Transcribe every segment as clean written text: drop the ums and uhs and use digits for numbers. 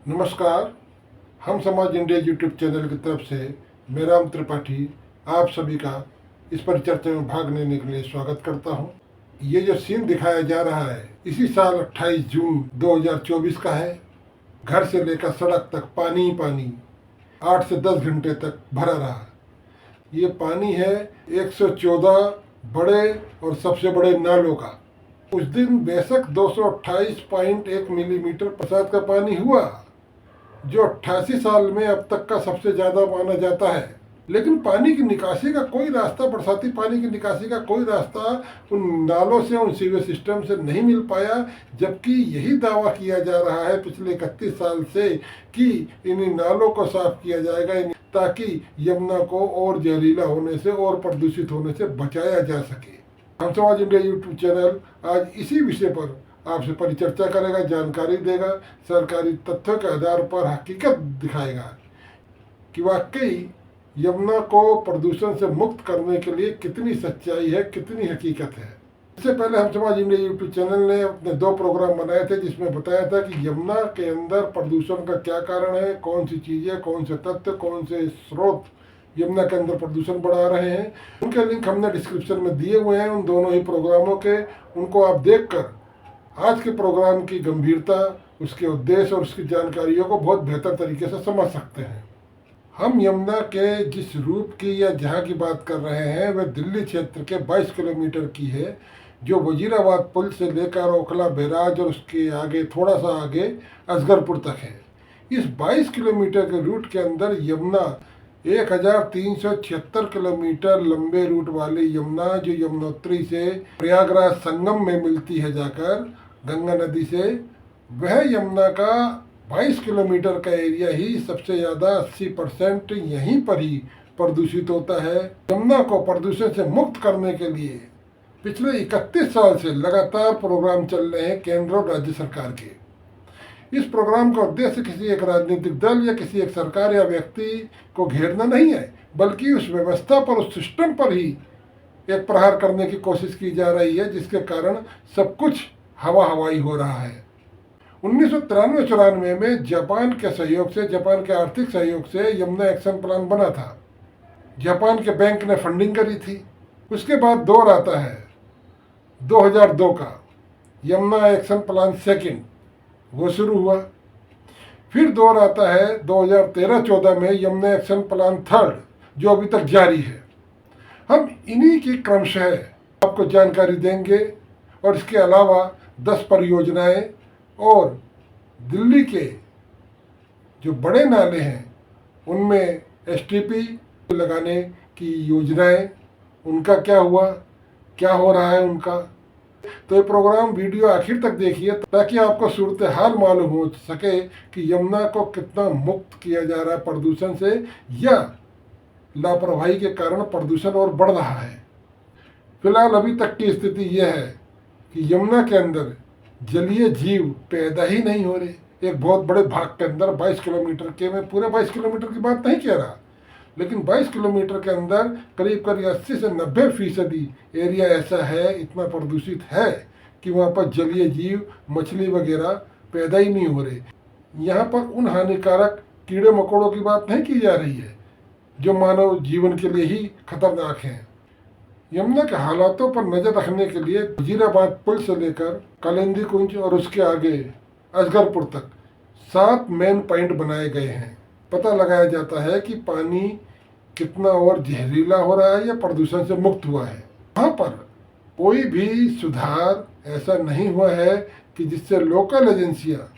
नमस्कार। हम समाज इंडिया यूट्यूब चैनल की तरफ से मैं राम त्रिपाठी आप सभी का इस परिचर्चा में भाग लेने के लिए स्वागत करता हूं। ये जो सीन दिखाया जा रहा है इसी साल 28 जून 2024 का है। घर से लेकर सड़क तक पानी ही पानी 8 से 10 घंटे तक भरा रहा। ये पानी है 114 बड़े और सबसे बड़े नालों का। उस दिन बेशक 228.1 मिलीमीटर बरसात का पानी हुआ, जो 88 साल में अब तक का सबसे ज़्यादा माना जाता है। लेकिन पानी की निकासी का कोई रास्ता, बरसाती पानी की निकासी का कोई रास्ता उन नालों से, उन सीवेज सिस्टम से नहीं मिल पाया। जबकि यही दावा किया जा रहा है पिछले 31 साल से कि इन नालों को साफ किया जाएगा ताकि यमुना को और जहरीला होने से और प्रदूषित होने से बचाया जा सके। हम समाज इंडिया यूट्यूब चैनल आज इसी विषय पर आपसे परिचर्चा करेगा, जानकारी देगा, सरकारी तथ्यों के आधार पर हकीकत दिखाएगा कि वाकई यमुना को प्रदूषण से मुक्त करने के लिए कितनी सच्चाई है, कितनी हकीकत है। इससे पहले हम समाज इंडिया यूट्यूब चैनल ने अपने 2 प्रोग्राम बनाए थे जिसमें बताया था कि यमुना के अंदर प्रदूषण का क्या कारण है, कौन सी चीज़ें, कौन से तथ्य, कौन से स्रोत यमुना के अंदर प्रदूषण बढ़ा रहे हैं। उनके लिंक हमने डिस्क्रिप्शन में दिए हुए हैं, उन दोनों ही प्रोग्रामों के। उनको आप देखकर आज के प्रोग्राम की गंभीरता, उसके उद्देश्य और उसकी जानकारियों को बहुत बेहतर तरीके से समझ सकते हैं। हम यमुना के जिस रूप की या जहाँ की बात कर रहे हैं वह दिल्ली क्षेत्र के 22 किलोमीटर की है, जो वजीराबाद पुल से लेकर ओखला बैराज और उसके आगे थोड़ा सा आगे असगरपुर तक है। इस 22 किलोमीटर के रूट के अंदर यमुना 1376 किलोमीटर लंबे रूट वाली यमुना, जो यमुनोत्री से प्रयागराज संगम में मिलती है जाकर गंगा नदी से, वह यमुना का 22 किलोमीटर का एरिया ही सबसे ज़्यादा 80% यहीं पर ही प्रदूषित होता है। यमुना को प्रदूषण से मुक्त करने के लिए पिछले 31 साल से लगातार प्रोग्राम चल रहे हैं केंद्र और राज्य सरकार के। इस प्रोग्राम का उद्देश्य किसी एक राजनीतिक दल या किसी एक सरकार या व्यक्ति को घेरना नहीं है, बल्कि उस व्यवस्था पर, उस सिस्टम पर ही एक प्रहार करने की कोशिश की जा रही है, जिसके कारण सब कुछ हवा हवाई हो रहा है। 1993-94 में जापान के सहयोग से, जापान के आर्थिक सहयोग से यमुना एक्शन प्लान बना था। जापान के बैंक ने फंडिंग करी थी। उसके बाद दौर आता है 2002 का, यमुना एक्शन प्लान सेकंड, वो शुरू हुआ। फिर दौर आता है 2013-14 में यमुना एक्शन प्लान थर्ड, जो अभी तक जारी है। हम इन्हीं की क्रमशः आपको जानकारी देंगे और इसके अलावा 10 परियोजनाएं और दिल्ली के जो बड़े नाले हैं उनमें एसटीपी लगाने की योजनाएं, उनका क्या हुआ, क्या हो रहा है उनका। तो ये प्रोग्राम वीडियो आखिर तक देखिए ताकि आपको सूरत हाल मालूम हो सके कि यमुना को कितना मुक्त किया जा रहा है प्रदूषण से, या लापरवाही के कारण प्रदूषण और बढ़ रहा है। फिलहाल अभी तक की स्थिति यह है कि यमुना के अंदर जलीय जीव पैदा ही नहीं हो रहे। एक बहुत बड़े भाग के अंदर 22 किलोमीटर के, मैं पूरे 22 किलोमीटर की बात नहीं कह रहा, लेकिन 22 किलोमीटर के अंदर करीब करीब 80 से 90% एरिया ऐसा है, इतना प्रदूषित है कि वहाँ पर जलीय जीव, मछली वगैरह पैदा ही नहीं हो रहे। यहाँ पर उन हानिकारक कीड़े मकोड़ों की बात नहीं की जा रही है जो मानव जीवन के लिए ही खतरनाक हैं। यमुना के हालातों पर नजर रखने के लिए वजीराबाद पुल से लेकर कालिंदी कुंज और उसके आगे असगरपुर तक 7 मेन पॉइंट बनाए गए हैं। पता लगाया जाता है कि पानी कितना और जहरीला हो रहा है या प्रदूषण से मुक्त हुआ है। वहाँ पर कोई भी सुधार ऐसा नहीं हुआ है कि जिससे लोकल एजेंसियाँ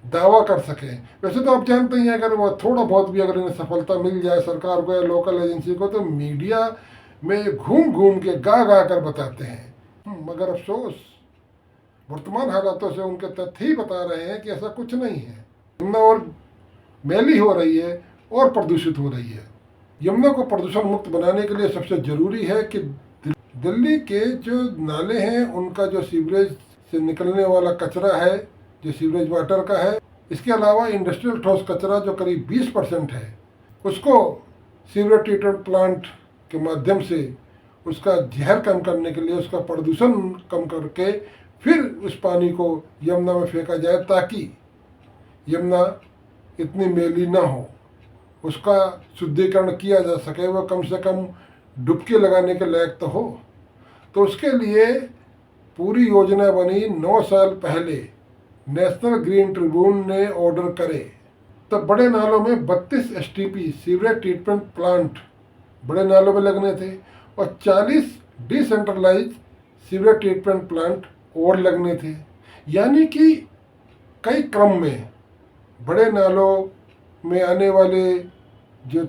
दावा कर सकें। वैसे तो आप जानते ही हैं, अगर वो थोड़ा बहुत भी अगर इन्हें सफलता मिल जाए सरकार को या लोकल एजेंसी को, तो मीडिया में घूम घूम के गा गा कर बताते हैं। मगर अफसोस वर्तमान हालातों से उनके तथ्य ही बता रहे हैं कि ऐसा कुछ नहीं है। यमुना और मैली हो रही है और प्रदूषित हो रही है। यमुना को प्रदूषण मुक्त बनाने के लिए सबसे ज़रूरी है कि दिल्ली के जो नाले हैं उनका जो सीवरेज से निकलने वाला कचरा है, जो सीवरेज वाटर का है, इसके अलावा इंडस्ट्रियल ठोस कचरा जो करीब 20% है, उसको सीवरेज ट्रीटमेंट प्लांट के माध्यम से उसका जहर कम करने के लिए, उसका प्रदूषण कम करके फिर उस पानी को यमुना में फेंका जाए ताकि यमुना इतनी मैली ना हो, उसका शुद्धिकरण किया जा सके, वह कम से कम डुबकी लगाने के लायक तो हो। तो उसके लिए पूरी योजना बनी। 9 साल पहले नेशनल ग्रीन ट्रिब्यून ने ऑर्डर करे तो बड़े नालों में 32 एसटीपी सीवरेज ट्रीटमेंट प्लांट बड़े नालों में लगने थे और 40 डिसेंट्रलाइज सीवरेज ट्रीटमेंट प्लांट और लगने थे। यानी कि कई क्रम में बड़े नालों में आने वाले जो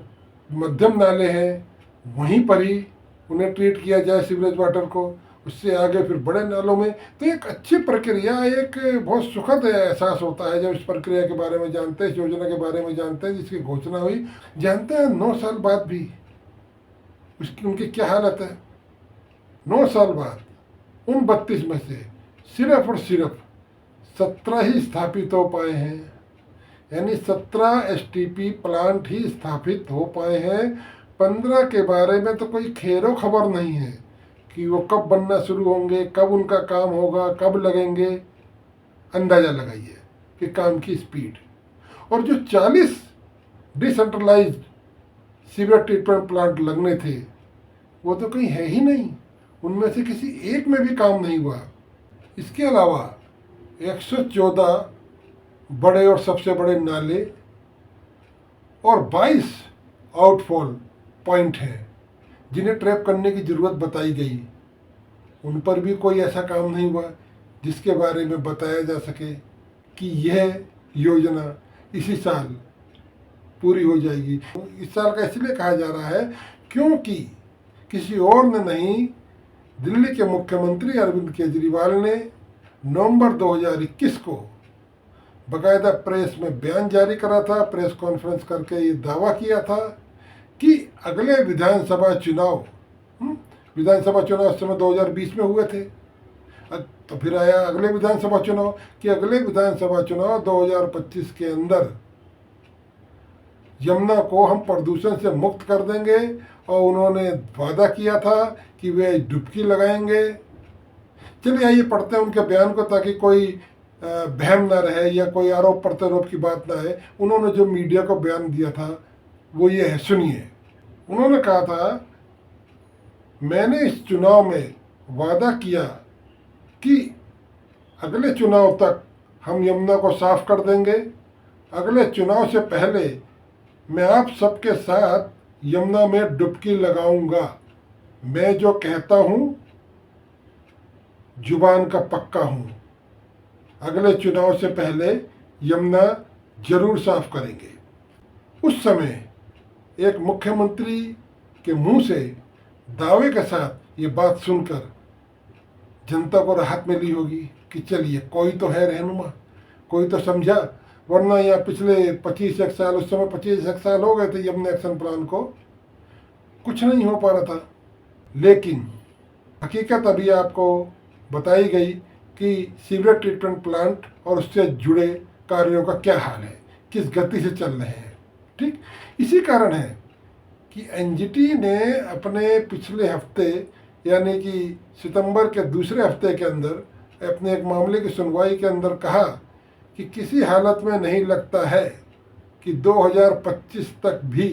मध्यम नाले हैं वहीं पर ही उन्हें ट्रीट किया जाए सीवरेज वाटर को, उससे आगे फिर बड़े नालों में। तो एक अच्छी प्रक्रिया, एक बहुत सुखद एहसास होता है जब इस प्रक्रिया के बारे में जानते हैं, इस योजना के बारे में जानते हैं जिसकी घोषणा हुई। जानते हैं 9 साल बाद भी उसकी उनकी क्या हालत है। 9 साल बाद उन 32 में से सिर्फ और सिर्फ 17 ही स्थापित हो पाए हैं, यानी 17 एसटीपी प्लांट ही स्थापित हो पाए हैं। 15 के बारे में तो कोई खैरो खबर नहीं है कि वो कब बनना शुरू होंगे, कब उनका काम होगा, कब लगेंगे। अंदाज़ा लगाइए कि काम की स्पीड। और जो 40 डिसेंट्रलाइज्ड सीवरेज ट्रीटमेंट प्लांट लगने थे वो तो कहीं है ही नहीं, उनमें से किसी एक में भी काम नहीं हुआ। इसके अलावा 114 बड़े और सबसे बड़े नाले और 22 आउटफॉल पॉइंट हैं जिन्हें ट्रैप करने की ज़रूरत बताई गई। उन पर भी कोई ऐसा काम नहीं हुआ जिसके बारे में बताया जा सके कि यह योजना इसी साल पूरी हो जाएगी। इस साल का इसलिए कहा जा रहा है क्योंकि किसी और ने नहीं, दिल्ली के मुख्यमंत्री अरविंद केजरीवाल ने नवंबर 2021 को बाकायदा प्रेस में बयान जारी करा था, प्रेस कॉन्फ्रेंस करके ये दावा किया था कि अगले विधानसभा चुनाव उस समय 2020 में हुए थे। तो फिर आया अगले विधानसभा चुनाव कि अगले विधानसभा चुनाव 2025 के अंदर यमुना को हम प्रदूषण से मुक्त कर देंगे और उन्होंने वादा किया था कि वे डुबकी लगाएंगे। चलिए आइए पढ़ते हैं उनके बयान को ताकि कोई बहम ना रहे या कोई आरोप प्रत्यारोप की बात ना है। उन्होंने जो मीडिया को बयान दिया था वो ये है, सुनिए। उन्होंने कहा था, मैंने इस चुनाव में वादा किया कि अगले चुनाव तक हम यमुना को साफ कर देंगे। अगले चुनाव से पहले मैं आप सबके साथ यमुना में डुबकी लगाऊंगा। मैं जो कहता हूँ जुबान का पक्का हूँ। अगले चुनाव से पहले यमुना जरूर साफ करेंगे। उस समय एक मुख्यमंत्री के मुंह से दावे के साथ ये बात सुनकर जनता को राहत मिली होगी कि चलिए कोई तो है रहनुमा, कोई तो समझा। वरना यहाँ पिछले 25 साल, उस समय 25 साल हो गए थे यमुना एक्शन प्लान को, कुछ नहीं हो पा रहा था। लेकिन हकीकत अभी आपको बताई गई कि सीवरेज ट्रीटमेंट प्लांट और उससे जुड़े कार्यों का क्या हाल है, किस गति से चल रहे हैं। ठीक इसी कारण है कि एनजीटी ने अपने पिछले हफ्ते यानी कि सितंबर के दूसरे हफ्ते के अंदर अपने एक मामले की सुनवाई के अंदर कहा कि किसी हालत में नहीं लगता है कि 2025 तक भी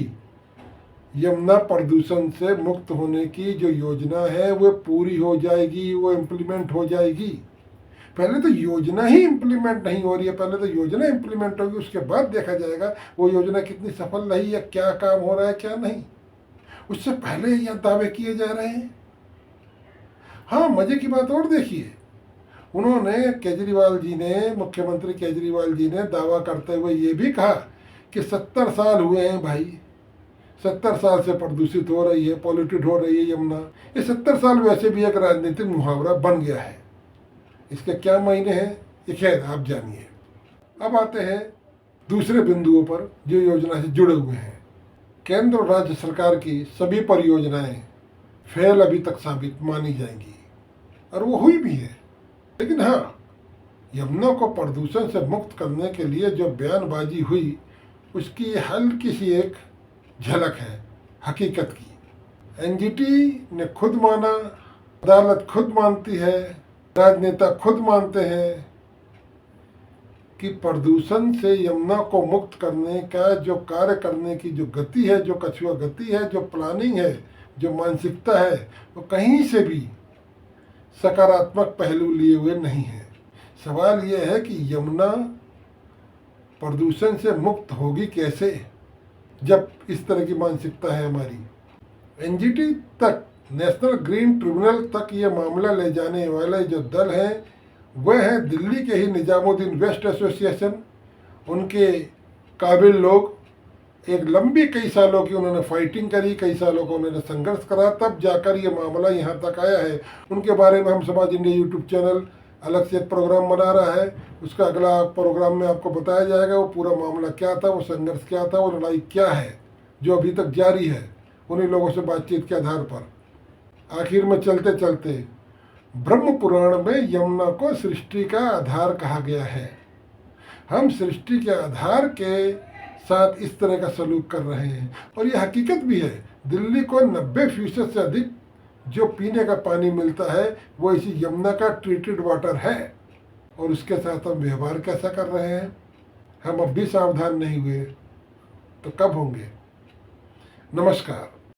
यमुना प्रदूषण से मुक्त होने की जो योजना है वो पूरी हो जाएगी, वो इम्प्लीमेंट हो जाएगी। पहले तो योजना ही इम्प्लीमेंट नहीं हो रही है, पहले तो योजना इम्प्लीमेंट होगी, उसके बाद देखा जाएगा वो योजना कितनी सफल रही है, क्या काम हो रहा है क्या नहीं। उससे पहले यह दावे किए जा रहे हैं। हाँ, मजे की बात और देखिए, उन्होंने केजरीवाल जी ने, मुख्यमंत्री केजरीवाल जी ने दावा करते हुए ये भी कहा कि 70 साल हुए हैं भाई, 70 साल से प्रदूषित हो रही है, पॉल्यूटेड हो रही है यमुना। ये 70 साल वैसे भी एक राजनीतिक मुहावरा बन गया है। इसके क्या मायने हैं ये खैर आप जानिए। अब आते हैं दूसरे बिंदुओं पर जो योजना से जुड़े हुए हैं। केंद्र और राज्य सरकार की सभी परियोजनाएं फेल अभी तक साबित मानी जाएंगी और वो हुई भी है। लेकिन हाँ, यमुना को प्रदूषण से मुक्त करने के लिए जो बयानबाजी हुई उसकी हल्की सी एक झलक है हकीकत की। एनजीटी ने खुद माना, अदालत खुद मानती है राजनेता खुद मानते हैं कि प्रदूषण से यमुना को मुक्त करने का जो कार्य करने की जो गति है, जो कछुआ गति है, जो प्लानिंग है, जो मानसिकता है, वो कहीं से भी सकारात्मक पहलू लिए हुए नहीं है। सवाल यह है कि यमुना प्रदूषण से मुक्त होगी कैसे, जब इस तरह की मानसिकता है हमारी। एनजीटी तक, नेशनल ग्रीन ट्रिब्यूनल तक ये मामला ले जाने वाले जो दल हैं वह है दिल्ली के ही निजामुद्दीन वेस्ट एसोसिएशन। उनके काबिल लोग एक लंबी कई सालों की उन्होंने फाइटिंग करी, कई सालों का उन्होंने संघर्ष करा, तब जाकर ये मामला यहाँ तक आया है। उनके बारे में हम समाज इंडिया यूट्यूब चैनल अलग से एक प्रोग्राम बना रहा है। उसका अगला प्रोग्राम में आपको बताया जाएगा वो पूरा मामला क्या था, वो संघर्ष क्या था, वो लड़ाई क्या है जो अभी तक जारी है उन्हीं लोगों से बातचीत के आधार पर। आखिर में चलते चलते ब्रह्म पुराण में यमुना को सृष्टि का आधार कहा गया है। हम सृष्टि के आधार के साथ इस तरह का सलूक कर रहे हैं और ये हकीकत भी है। दिल्ली को 90% से अधिक जो पीने का पानी मिलता है वो इसी यमुना का ट्रीटेड वाटर है और उसके साथ हम व्यवहार कैसा कर रहे हैं। हम अब भी सावधान नहीं हुए तो कब होंगे। नमस्कार।